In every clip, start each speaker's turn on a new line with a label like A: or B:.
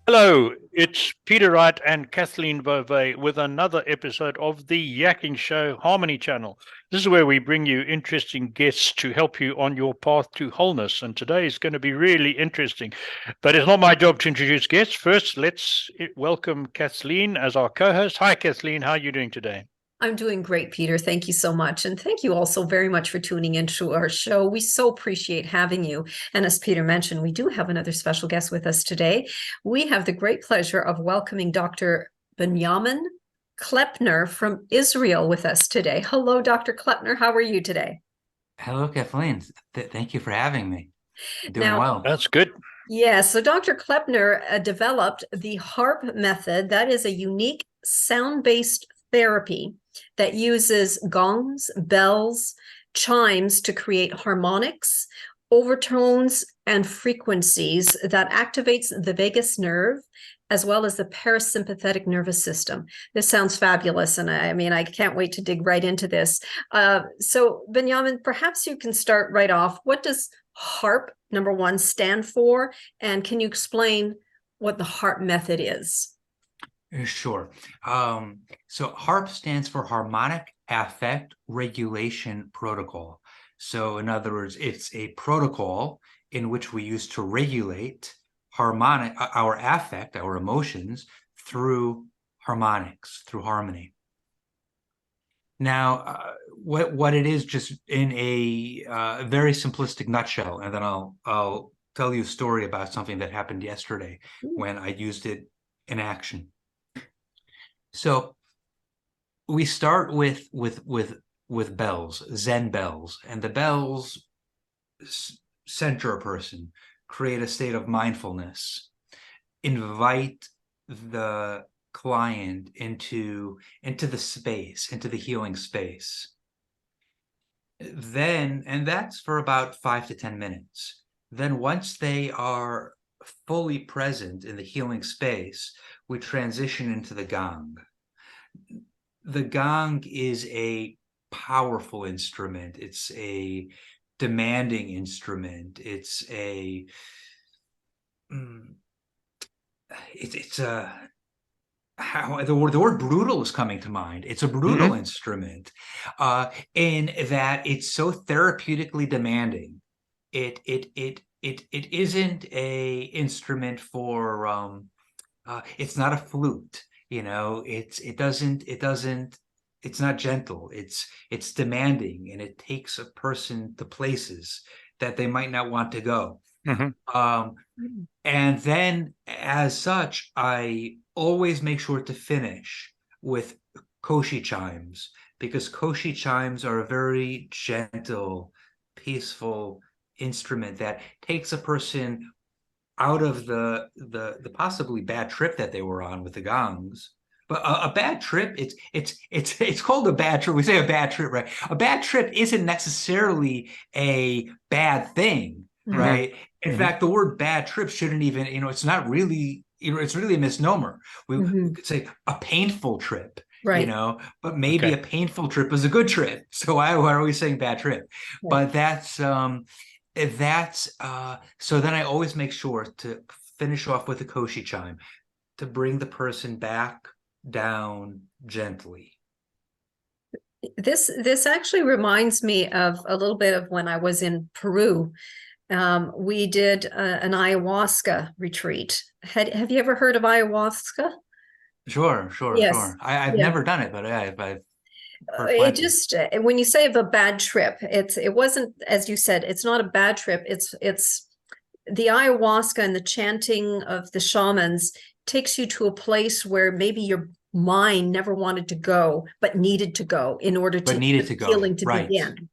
A: Hello, it's Peter Wright and Kathleen Beauvais with another episode of the Yakking Show Harmony Channel. This is where we bring you interesting guests to help you on your path to wholeness. And today is going to be really interesting. But it's not my job to introduce guests. First, let's welcome Kathleen as our co-host. Hi, Kathleen. How are you doing today?
B: I'm doing great, Peter. Thank you so much. And thank you also very much for tuning into our show. We so appreciate having you. And as Peter mentioned, we do have another special guest with us today. We have the great pleasure of welcoming Dr. Binyamin Klempner from Israel with us today. Hello, Dr. Klempner. How are you today?
C: Hello, Kathleen. Thank you for having me. Doing
B: Now,
C: well.
A: That's good.
B: yeah, so Dr. Klempner developed the HARP method. That is a unique sound-based therapy that uses gongs, bells, chimes to create harmonics, overtones, and frequencies that activates the vagus nerve as well as the parasympathetic nervous system. This sounds fabulous, and I can't wait to dig right into this. So, Benjamin, perhaps you can start right off. What does HARP, number one, stand for? And can you explain what the HARP method is?
C: Sure. So HARP stands for Harmonic Affect Regulation Protocol. So in other words, it's a protocol in which we use to regulate our affect, our emotions, through harmonics, through harmony. Now, what it is, just in a very simplistic nutshell, and then I'll tell you a story about something that happened yesterday when I used it in action. So we start with bells, Zen bells, and the bells center a person, create a state of mindfulness, invite the client into the space, into the healing space. Then, and that's for about 5 to 10 minutes. Then once they are fully present in the healing space, we transition into the gong. The gong is a powerful instrument. It's a demanding instrument. It's a the word brutal is coming to mind. It's a brutal instrument, in that it's so therapeutically demanding. It isn't a instrument for it's not a flute, it's not gentle. It's demanding, and it takes a person to places that they might not want to go. And then, as such, I always make sure to finish with koshi chimes, because koshi chimes are a very gentle, peaceful instrument that takes a person out of the possibly bad trip that they were on with the gongs. But a bad trip, it's called a bad trip. We say a bad trip, right? A bad trip isn't necessarily a bad thing, right? In fact, the word bad trip shouldn't even, it's not really, it's really a misnomer. We could say a painful trip,
B: Right.
C: But maybe a painful trip is a good trip. So why are we saying bad trip? But that's so then I always make sure to finish off with a koshi chime to bring the person back down gently.
B: This actually reminds me of a little bit of when I was in Peru. We did an ayahuasca retreat. Have you ever heard of ayahuasca?
C: Sure.
B: Yes.
C: I've never done it, but I've heard
B: It just when you say of a bad trip, it wasn't, as you said, it's not a bad trip. It's the ayahuasca and the chanting of the shamans takes you to a place where maybe your mind never wanted to go, but needed to go in order to healing to begin.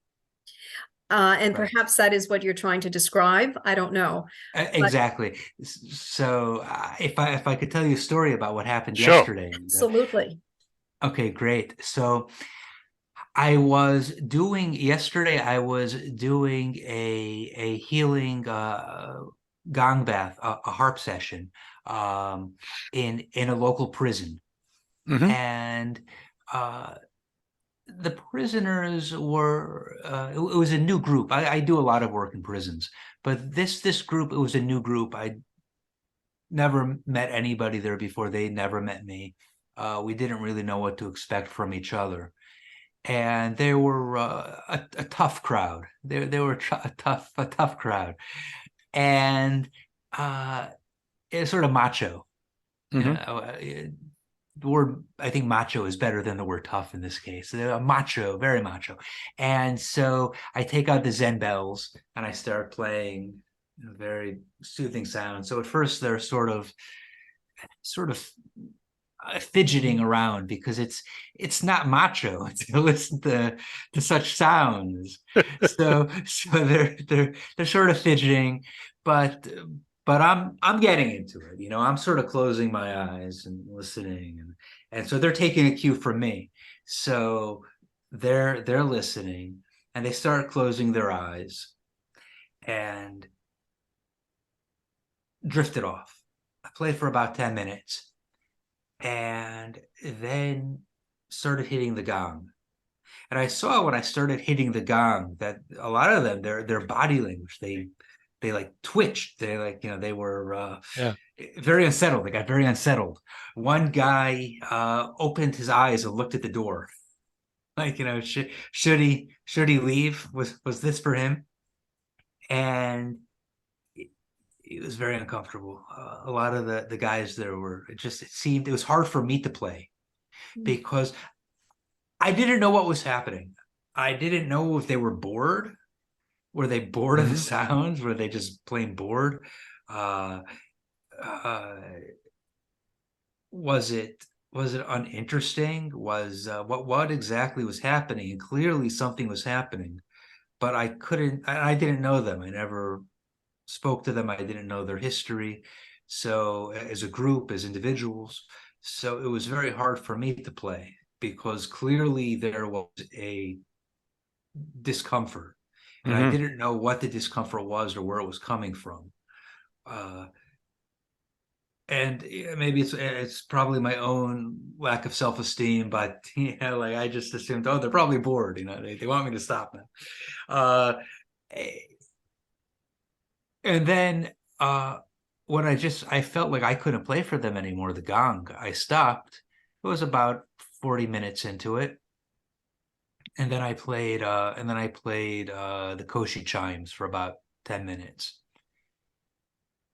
B: And perhaps that is what you're trying to describe. I don't know.
C: Exactly. So if I could tell you a story about what happened yesterday.
B: Absolutely.
C: Okay, great. So I was doing a healing gong bath, a harp session, in a local prison. And the prisoners were it was a new group. I do a lot of work in prisons, but this group, it was a new group. I never met anybody there before. They never met me. We didn't really know what to expect from each other, and they were a tough crowd. They were a tough crowd, and it's sort of macho. You
A: Mhm.
C: know, the word, I think macho is better than the word tough in this case. They're macho, very macho. And so I take out the Zen bells and I start playing very soothing sounds. So at first they're sort of fidgeting around because it's not macho to listen to such sounds. So they're sort of fidgeting, but I'm getting into it. I'm sort of closing my eyes and listening, and so they're taking a cue from me. So they're listening and they start closing their eyes and drifted off. I played for about 10 minutes and then started hitting the gong. And I saw when I started hitting the gong that a lot of them, their body language, they like twitched. They like, they were
A: Yeah.
C: very unsettled. They got very unsettled. One guy opened his eyes and looked at the door. Like, should he leave? Was this for him? And it was very uncomfortable. A lot of the guys there were, it was hard for me to play because I didn't know what was happening. I didn't know if they were bored. Were they bored of the sounds? Were they just plain bored? Uh, uh, was it uninteresting? What exactly was happening? And clearly something was happening, but I didn't know them. I never spoke to them. I didn't know their history. So as a group, as individuals, so it was very hard for me to play because clearly there was a discomfort, and I didn't know what the discomfort was or where it was coming from. And maybe it's probably my own lack of self-esteem, but like I just assumed, oh, they're probably bored. They want me to stop them. Uh, and then when I felt like I couldn't play for them anymore, the gong, I stopped. It was about 40 minutes into it. And then I played the Koshi chimes for about 10 minutes.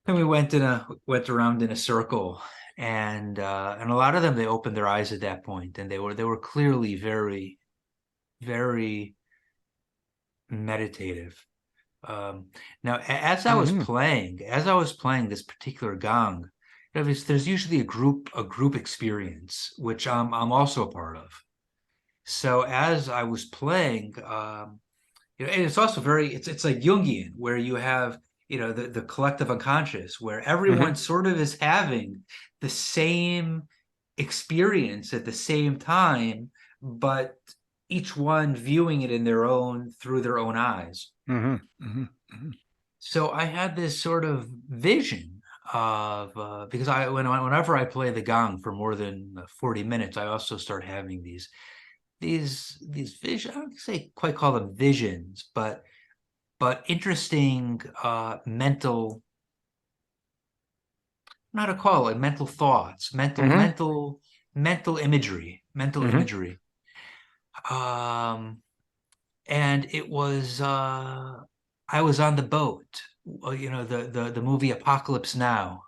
C: And we went around in a circle, and a lot of them, they opened their eyes at that point, and they were clearly very, very meditative. Now, as I was playing this particular gong, there's usually a group experience, which I'm also a part of. So as I was playing, and it's also it's like Jungian, where you have the collective unconscious, where everyone sort of is having the same experience at the same time, but each one viewing it through their own eyes. So I had this sort of vision of because whenever I play the gong for more than 40 minutes, I also start having these visions. I don't say quite call them visions, but interesting mental, not to call it mental thoughts, mental imagery. And it was I was on the boat, the movie Apocalypse Now,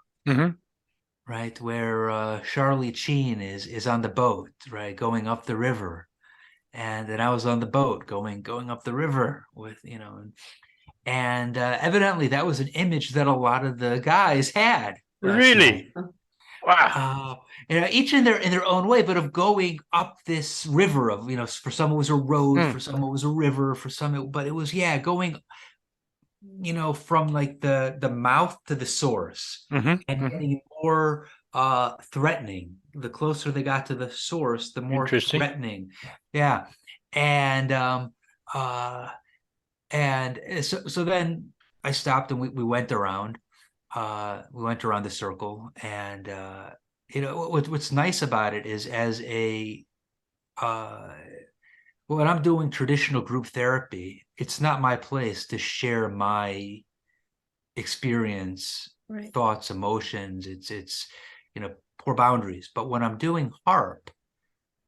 C: right, where Charlie Sheen is on the boat, right, going up the river, and then I was on the boat going up the river with and evidently that was an image that a lot of the guys had last night.
A: Really? Wow.
C: Each in their own way, but of going up this river of, for some it was a road, for some it was a river, for some but it was going, from like the mouth to the source, and getting more threatening. The closer they got to the source, the more threatening. Yeah. And so then I stopped and we went around. We went around the circle, and what's nice about it is when I'm doing traditional group therapy, it's not my place to share my experience
B: Right.
C: thoughts, emotions. It's poor boundaries. But when I'm doing harp,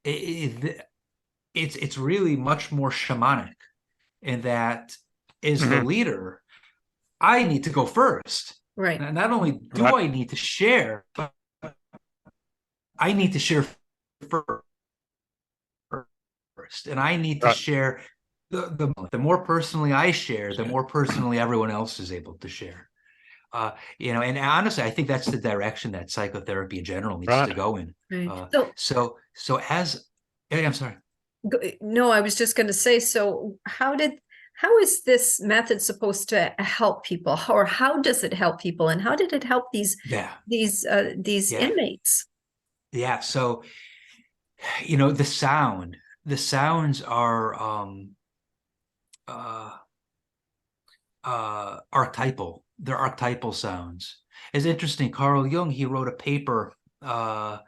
C: it's really much more shamanic in that, as the leader, I need to go first.
B: Right.
C: Not only do I need to share, but I need to share first, and I need to share the more personally I share, the more personally everyone else is able to share. And honestly, I think that's the direction that psychotherapy in general needs to go in.
B: Right.
C: I'm sorry.
B: No, I was just going to say, so how is this method supposed to help people, or how does it help people, and how did it help these inmates?
C: Yeah. So, the sounds are archetypal. They're archetypal sounds. It's interesting. Carl Jung, he wrote a paper on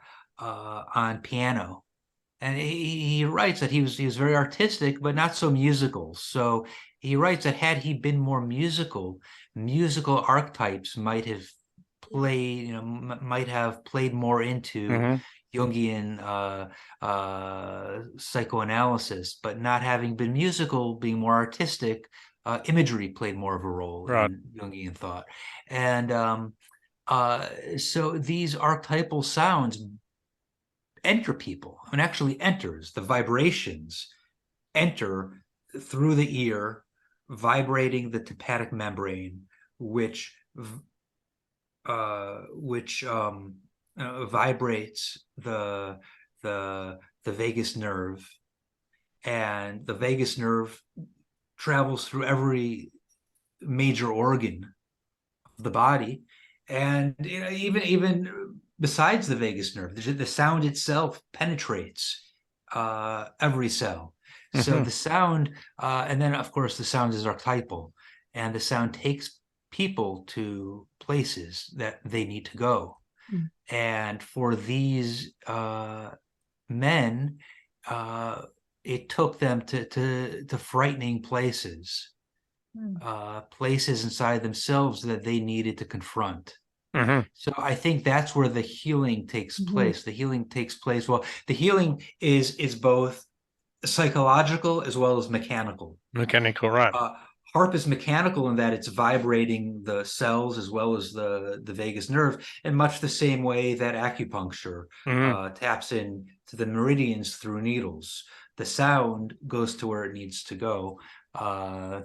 C: piano. And he writes that he was very artistic, but not so musical. So he writes that had he been more musical archetypes might have played more into Jungian psychoanalysis. But not having been musical, being more artistic, imagery played more of a role in Jungian thought. And so these archetypal sounds enter people, and actually enters. The vibrations enter through the ear, vibrating the tympanic membrane, which vibrates the vagus nerve, and the vagus nerve travels through every major organ of the body, and even besides the vagus nerve, the sound itself penetrates every cell. So the sound, and then of course the sound is archetypal, and the sound takes people to places that they need to go. And for these men, it took them to frightening places, places inside themselves that they needed to confront. So I think that's where the healing takes place. The healing takes place. Well, the healing is both psychological as well as mechanical.
A: Right.
C: HARP is mechanical in that it's vibrating the cells as well as the vagus nerve, in much the same way that acupuncture taps in to the meridians through needles. The sound goes to where it needs to go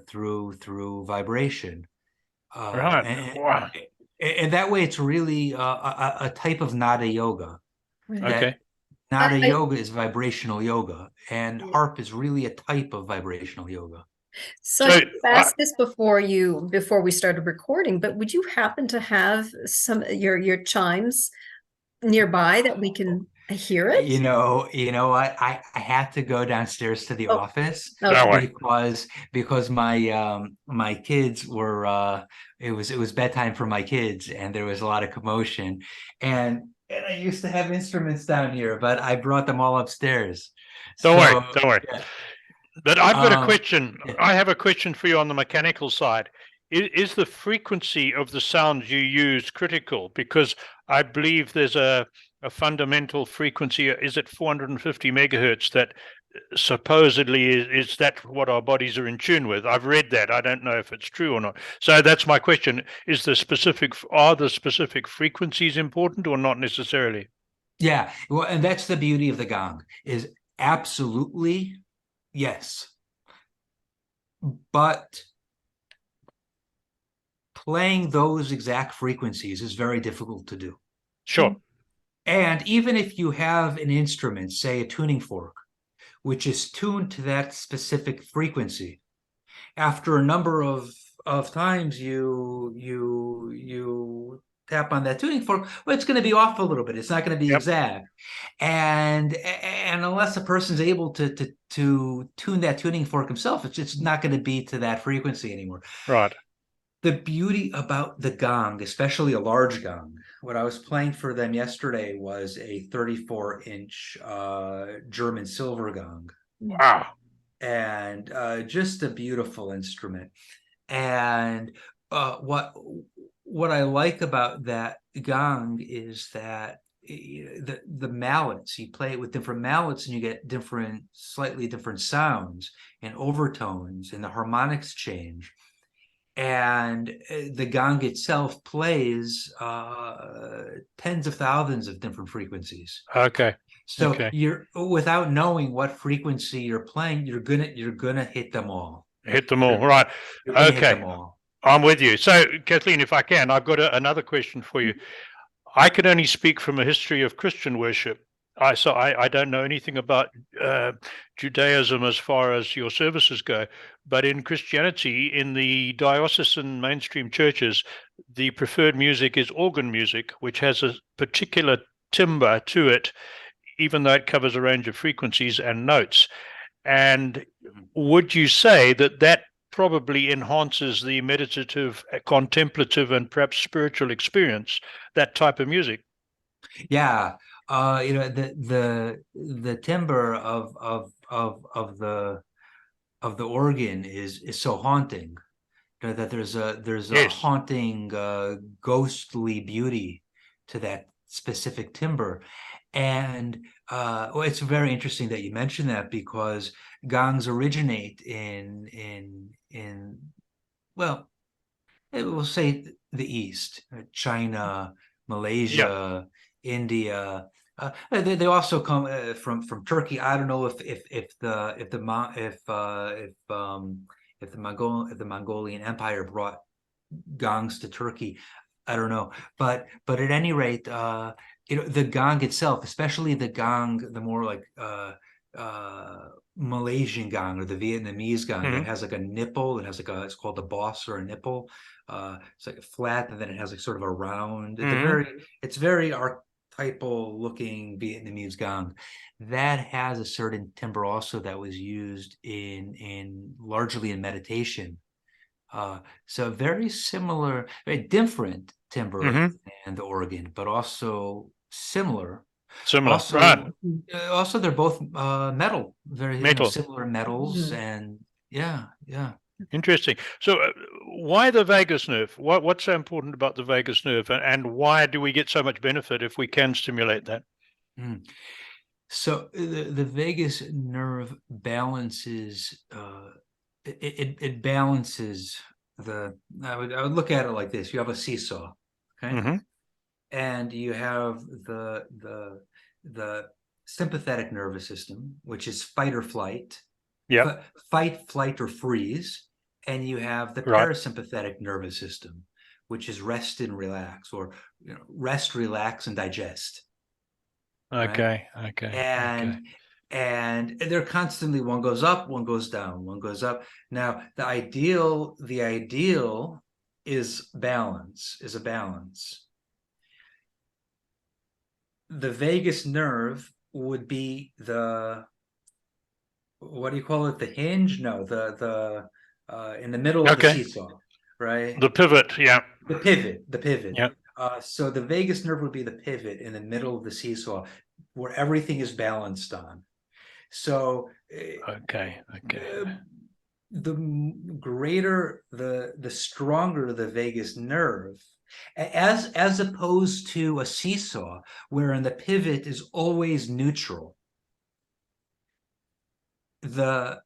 C: through vibration. And that way, it's really a type of nada yoga.
A: Okay.
C: Nada yoga is vibrational yoga, and HARP is really a type of vibrational yoga.
B: So I asked this before we started recording, but would you happen to have some your chimes nearby that we can hear it?
C: You know what? I had to go downstairs to the office because my kids were it was bedtime for my kids, and there was a lot of commotion, and I used to have instruments down here, but I brought them all upstairs.
A: Don't worry.
C: Yeah.
A: But I've got a question. I have a question for you on the mechanical side. Is the frequency of the sounds you use critical? Because I believe there's a fundamental frequency. Is it 450 megahertz that supposedly is that what our bodies are in tune with? I've read that. I don't know if it's true or not. So that's my question. Are the specific frequencies important or not necessarily?
C: Yeah. Well, and that's the beauty of the gong, is absolutely yes. But playing those exact frequencies is very difficult to do.
A: Sure.
C: And even if you have an instrument, say a tuning fork, which is tuned to that specific frequency, after a number of times you tap on that tuning fork, well, it's going to be off a little bit. It's not going to be exact. And unless a person's able to tune that tuning fork himself, it's not going to be to that frequency anymore.
A: Right.
C: The beauty about the gong, especially a large gong, what I was playing for them yesterday was a 34-inch German silver gong.
A: Wow.
C: And just a beautiful instrument. And what what I like about that gong is that the mallets, you play it with different mallets and you get slightly different sounds and overtones, and the harmonics change. And the gong itself plays tens of thousands of different frequencies.
A: Okay.
C: So
A: Okay.
C: you're, without knowing what frequency you're playing, you're gonna hit them all.
A: Hit them all. Right.
C: You're gonna hit
A: Okay.
C: them all.
A: I'm with you. So, Kathleen, if I can, I've got another question for you. I can only speak from a history of Christian worship. I don't know anything about Judaism as far as your services go, but in Christianity, in the diocesan mainstream churches, the preferred music is organ music, which has a particular timbre to it, even though it covers a range of frequencies and notes. And would you say that that probably enhances the meditative, contemplative, and perhaps spiritual experience, that type of music?
C: Yeah, the timbre of the organ is so haunting. That there's a
A: Yes.
C: haunting, ghostly beauty to that specific timbre. And well, it's very interesting that you mentioned that, because gongs originate in well, we'll say the East, China, Malaysia, India. They also come from Turkey. I don't know if the Mongolian Empire brought gongs to Turkey. I don't know, but at any rate, the gong itself, especially the gong, the more like Malaysian gong or the Vietnamese gong, that has like a nipple. It has like it's called a boss or a nipple. It's like a flat, and then it has like sort of a round. It's very archetypal looking Vietnamese gong. That has a certain timbre also that was used in largely in meditation. So very similar, very different timbre than the organ, but also similar.
A: Similar, right?
C: Also, they're both metal, very
A: Metal.
C: similar metals, and yeah.
A: Interesting. So, why the vagus nerve? What's so important about the vagus nerve, and why do we get so much benefit if we can stimulate that?
C: So the vagus nerve balances. It balances the. I would look at it like this: you have a seesaw, okay, and you have the sympathetic nervous system, which is fight or flight, fight, flight, or freeze, and you have the parasympathetic nervous system, which is rest and relax, or rest, relax, and digest.
A: Okay.
C: And they're constantly, one goes up, one goes down, one goes up. Now the ideal is a balance. The vagus nerve would be the, what do you call it? The hinge? No, the in the middle of the seesaw, right?
A: The pivot, yeah.
C: The pivot.
A: Yeah.
C: So the vagus nerve would be the pivot in the middle of the seesaw, where everything is balanced on. So the greater, the stronger the vagus nerve, as opposed to a seesaw wherein the pivot is always neutral. The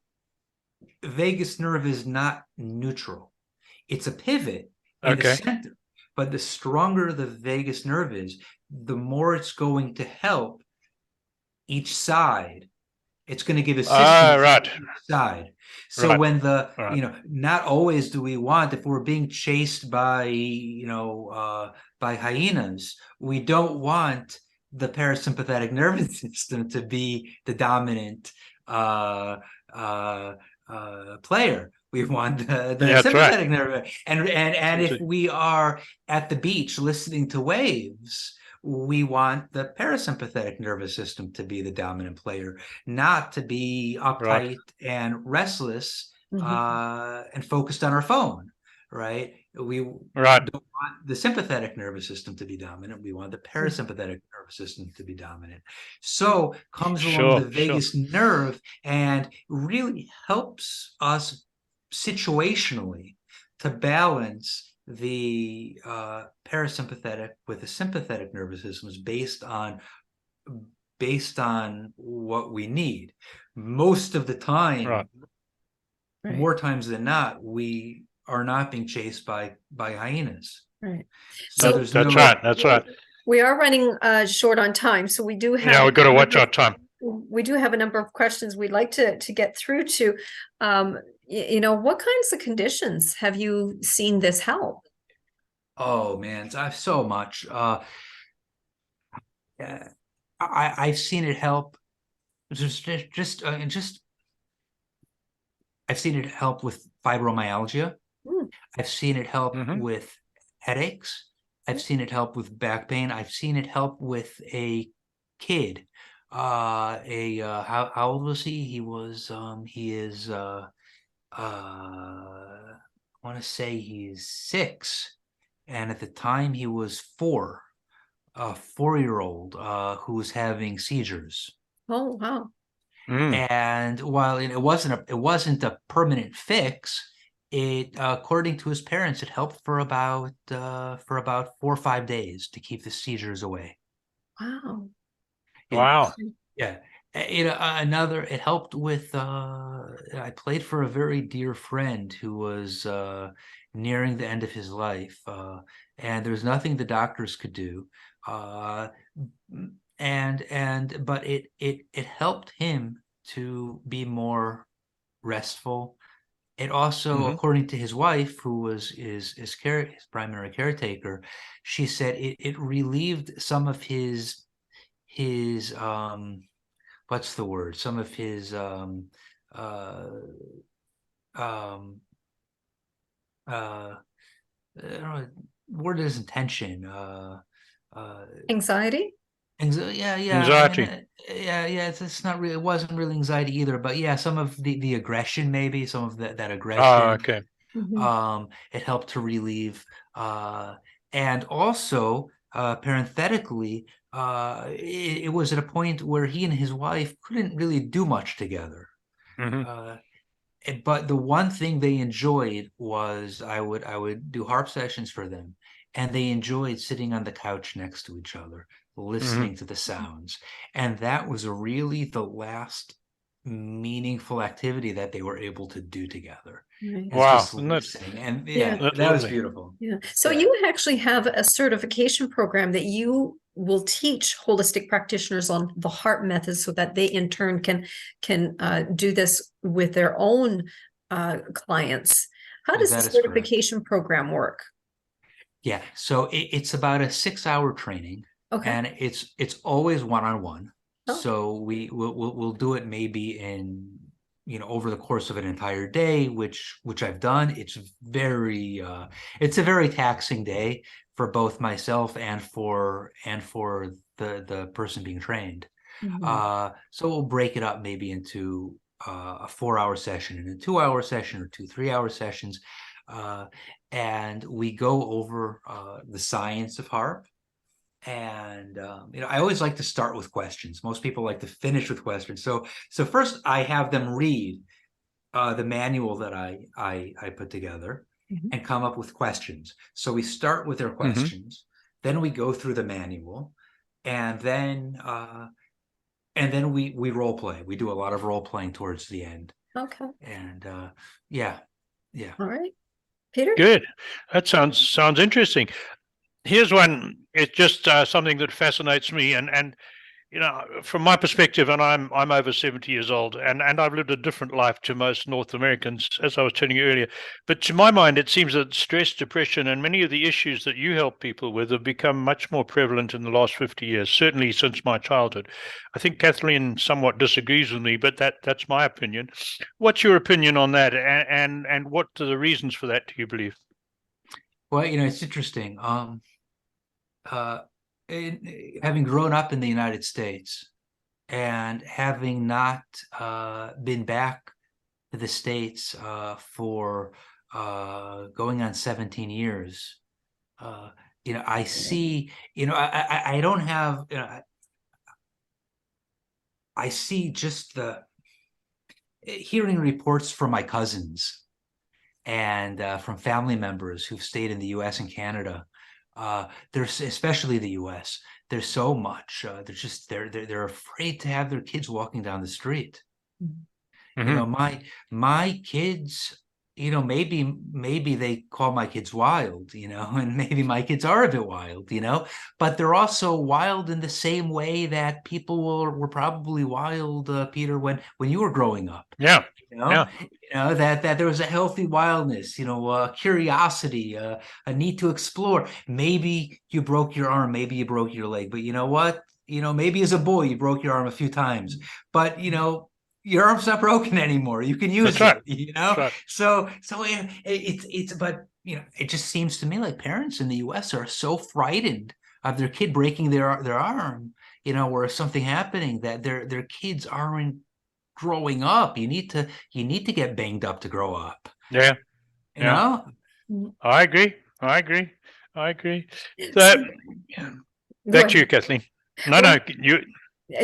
C: vagus nerve is not neutral. It's a pivot in the center, but the stronger the vagus nerve is, the more it's going to help each side. It's going to give assistance to each side. So when not always do we want, if we're being chased by hyenas, we don't want the parasympathetic nervous system to be the dominant player. We want the sympathetic nerve. And if we are at the beach listening to waves, we want the parasympathetic nervous system to be the dominant player, not to be uptight and restless and focused on our phone, right? We don't want the sympathetic nervous system to be dominant. We want the parasympathetic nervous system to be dominant. So comes along the vagus nerve and really helps us situationally to balance the parasympathetic with the sympathetic nervous system is based on what we need. Most of the time,
A: Right.
C: more times than not, we are not being chased by hyenas.
B: Right.
C: So
B: So
C: there's
A: That's
C: no
A: right. That's right.
B: we are running short on time, so we do have
A: Yeah, we've got to watch our time.
B: we do have a number of questions we'd like to get through to. What kinds of conditions have you seen this help?
C: Oh man, I've so much. I've seen it help. I've seen it help with fibromyalgia.
B: Mm.
C: I've seen it help
A: Mhm.
C: with headaches. I've seen it help with back pain. I've seen it help with a kid. How old was he? I want to say he's 6, and at the time he was 4, a 4-year-old who was having seizures.
B: Oh, wow.
A: Mm.
C: And while it wasn't a permanent fix, it according to his parents, it helped for about 4 or 5 days to keep the seizures away.
B: Wow.
A: Wow.
C: Yeah. It helped with I played for a very dear friend who was nearing the end of his life, and there's nothing the doctors could do, uh, but it helped him to be more restful. It also,
A: Mhm.
C: according to his wife, who was his primary caretaker, she said it relieved some of his what's the word? Some of his uh um uh I don't know, word isn't tension.
B: Anxiety?
A: Anxiety.
C: It's not really, it wasn't really anxiety either, but yeah, some of the aggression, maybe some of that
A: Oh,
C: aggression.
A: okay.
C: It helped to relieve, and also parenthetically, it was at a point where he and his wife couldn't really do much together.
A: Mhm.
C: Uh, but the one thing they enjoyed was I would do harp sessions for them, and they enjoyed sitting on the couch next to each other,
A: Mhm.
C: listening to the sounds. And that was really the last meaningful activity that they were able to do together,
B: Right.
C: is
A: Wow.
C: just
A: Isn't that,
C: listening. And
B: Yeah.
C: yeah,
A: that's
C: that was
A: lovely.
C: beautiful.
B: Yeah. So
C: Yeah.
B: you actually have a certification program that you will teach holistic practitioners on the HARP method so that they in turn can do this with their own clients. How does the
C: That is correct.
B: certification program work?
C: Yeah, so it's about a 6-hour training,
B: Okay.
C: and it's always one-on-one.
B: Oh,
C: So we'll do it maybe in, over the course of an entire day, which I've done. It's a very taxing day for both myself and for the person being trained.
B: mhm.
C: So we'll break it up maybe into a 4-hour session and a 2-hour session, or 2 3-hour sessions. Uh, and we go over the science of harp. And I always like to start with questions. Most people like to finish with questions. So first I have them read the manual that I put together
B: Mhm.
C: and come up with questions. So we start with their
A: Mhm.
C: questions, then we go through the manual, and then we role play. We do a lot of role playing towards the end,
B: Okay.
C: and yeah, yeah.
B: All right. Peter?
A: Good. That sounds interesting. Here's one. It's just something that fascinates me, and from my perspective, and I'm over 70 years old, and I've lived a different life to most North Americans, as I was telling you earlier. But to my mind, it seems that stress, depression, and many of the issues that you help people with have become much more prevalent in the last 50 years, certainly since my childhood. I think Kathleen somewhat disagrees with me, but that's my opinion. What's your opinion on that, and what are the reasons for that, do you believe?
C: Well, it's interesting. Uh, Having grown up in the United States and having not been back to the States for going on 17 years, I see, I don't have, I see just the hearing reports from my cousins and from family members who've stayed in the U.S. and Canada. There's especially the U.S. There's so much. They're afraid to have their kids walking down the street.
A: Mhm.
C: You know, my kids, you know, maybe they call my kids wild, you know, and maybe my kids are a bit wild, you know, but they're also wild in the same way that people were probably wild, Peter, when you were growing up.
A: Yeah.
C: You know,
A: Yeah.
C: that there was a healthy wildness, you know, curiosity, a need to explore. Maybe you broke your arm, maybe you broke your leg, but you know what? You know, maybe as a boy you broke your arm a few times, but you know, your arm's not broken anymore. You can use
A: That's right.
C: it, you
A: That's
C: know.
A: right.
C: So but you know, it just seems to me like parents in the U.S. are so frightened of their kid breaking their arm, you know, or something happening, that their kids aren't growing up. You need to get banged up to grow up,
A: Yeah.
C: you
A: Yeah.
C: know.
A: I agree. I agree. I agree. So
B: So, go
A: back to you,
B: ahead.
A: Kathleen. No,
B: Well,
A: you.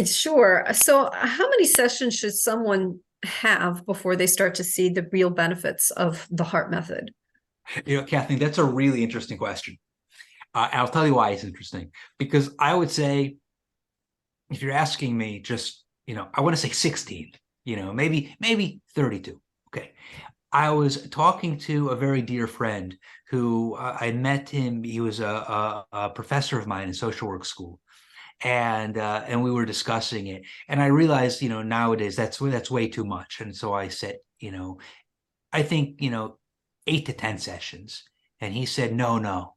B: Sure. So, how many sessions should someone have before they start to see the real benefits of the HARP method?
C: You know, Kathleen, that's a really interesting question. I'll tell you why it's interesting. Because I would say, if you're asking me, just, you know, I want to say 16, you know, maybe 32. Okay. I was talking to a very dear friend who I met him. He was a professor of mine in social work school, and we were discussing it. And I realized, you know, nowadays that's way too much. And so I said, you know, I think, you know, 8 to 10 sessions. And he said, no, no.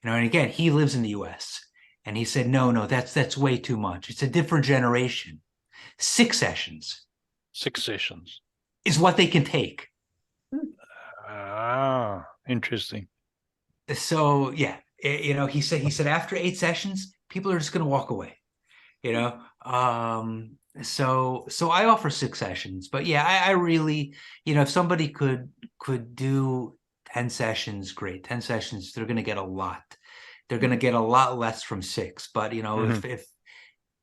C: You know, and again, he lives in the US. And he said, no, no, that's way too much. It's a different generation. 6 sessions
A: 6 sessions.
C: is what they can take.
A: Ah, interesting.
C: So yeah, you know, he said after 8 sessions, people are just going to walk away. You know, so I offer 6 sessions, but yeah, I really, you know, if somebody could do 10 sessions, great. 10 sessions, they're going to get a lot. They're going to get a lot less from 6. But you know,
A: Mhm.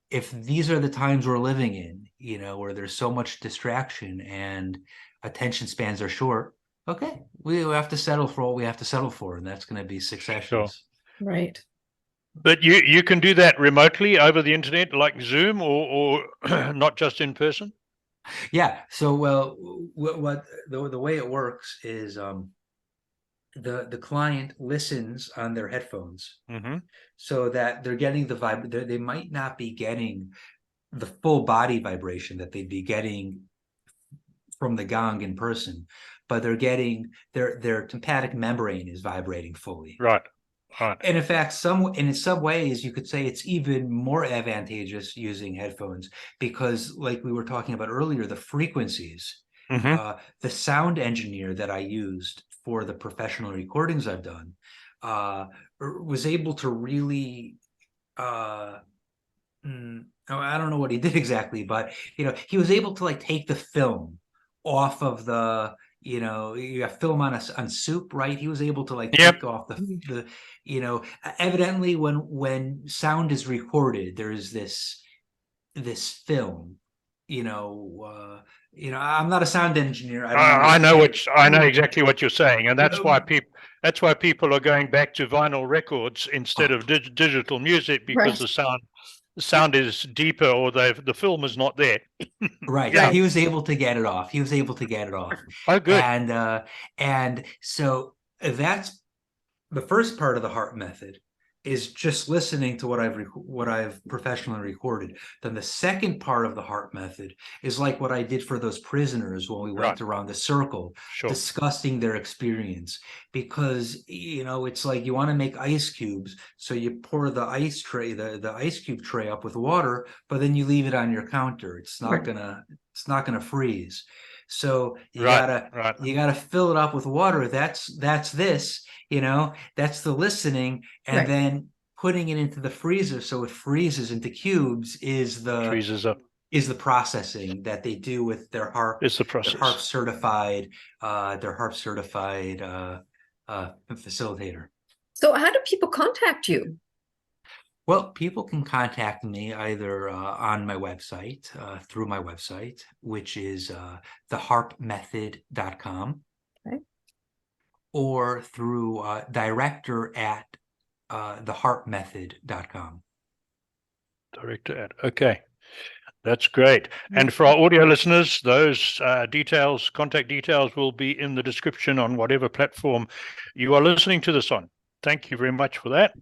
C: if these are the times we're living in, you know, where there's so much distraction and attention spans are short, okay, we have to settle for what we have to settle for, and that's going to be 6 sessions.
A: Sure.
B: Right.
A: But you can do that remotely over the internet, like Zoom, or not just in person.
C: Yeah. So, well, what the way it works is, the client listens on their headphones,
A: Mm-hmm.
C: so that they're getting the vibe. They might not be getting the full body vibration that they'd be getting from the gong in person, but they're getting their tympanic membrane is vibrating fully.
A: Right. Right.
C: And in fact, in some ways, you could say it's even more advantageous using headphones, because, like we were talking about earlier, the frequencies,
A: Mm-hmm.
C: the sound engineer that I used for the professional recordings I've done, was able to really, I don't know what he did exactly, but you know, he was able to like take the film off of the, you know, you have film on soup, right? He was able to like
A: Yep.
C: take off the, you know, evidently when sound is recorded, there's this film, you know, I'm not a sound engineer. I don't
A: I know
C: understand.
A: I know exactly what you're saying, and that's why people are going back to vinyl records instead of digital music, because
B: Right.
A: the sound is deeper, or the film is not there.
C: Right. So
A: Yeah.
B: Right.
C: he was able to get it off. He was able to get it off.
A: Oh, good.
C: And so that's the first part of the HARP method, is just listening to what I've professionally recorded. Then the second part of the HARP method is like what I did for those prisoners when we
A: Right.
C: went around the circle,
A: Sure.
C: discussing their experience. Because, you know, it's like you want to make ice cubes, so you pour the ice tray, the ice cube tray up with water, but then you leave it on your counter. It's not gonna freeze. So you
A: Right.
C: gotta
A: Right.
C: you gotta fill it up with water. That's this, you know, that's the listening, and
B: Right.
C: then putting it into the freezer so it freezes into cubes is
A: Freezes up.
C: the processing that they do with their HARP,
A: It's the
C: their
A: process.
C: HARP certified, facilitator.
B: So, how do people contact you?
C: Well, people can contact me either on my website, through my website, which is theharpmethod.com.
B: Okay.
C: or through director at theharpmethod.com.
A: Director at, okay. That's great. And for our audio listeners, those details, contact details will be in the description on whatever platform you are listening to this on. Thank you very much for that.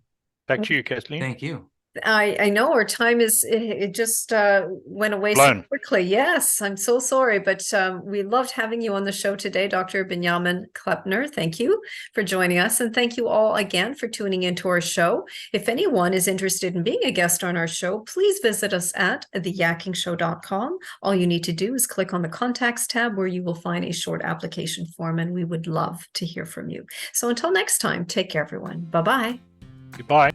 A: Back to you, Kathleen.
C: Thank you.
B: I know our time it just went away
A: Blown.
B: so quickly. Yes, I'm so sorry, but we loved having you on the show today, Dr. Binyamin Klempner. Thank you for joining us, and thank you all again for tuning into our show. If anyone is interested in being a guest on our show, please visit us at theyakkingshow.com. All you need to do is click on the contacts tab, where you will find a short application form, and we would love to hear from you. So until next time, take care, everyone. Bye-bye.
A: Goodbye.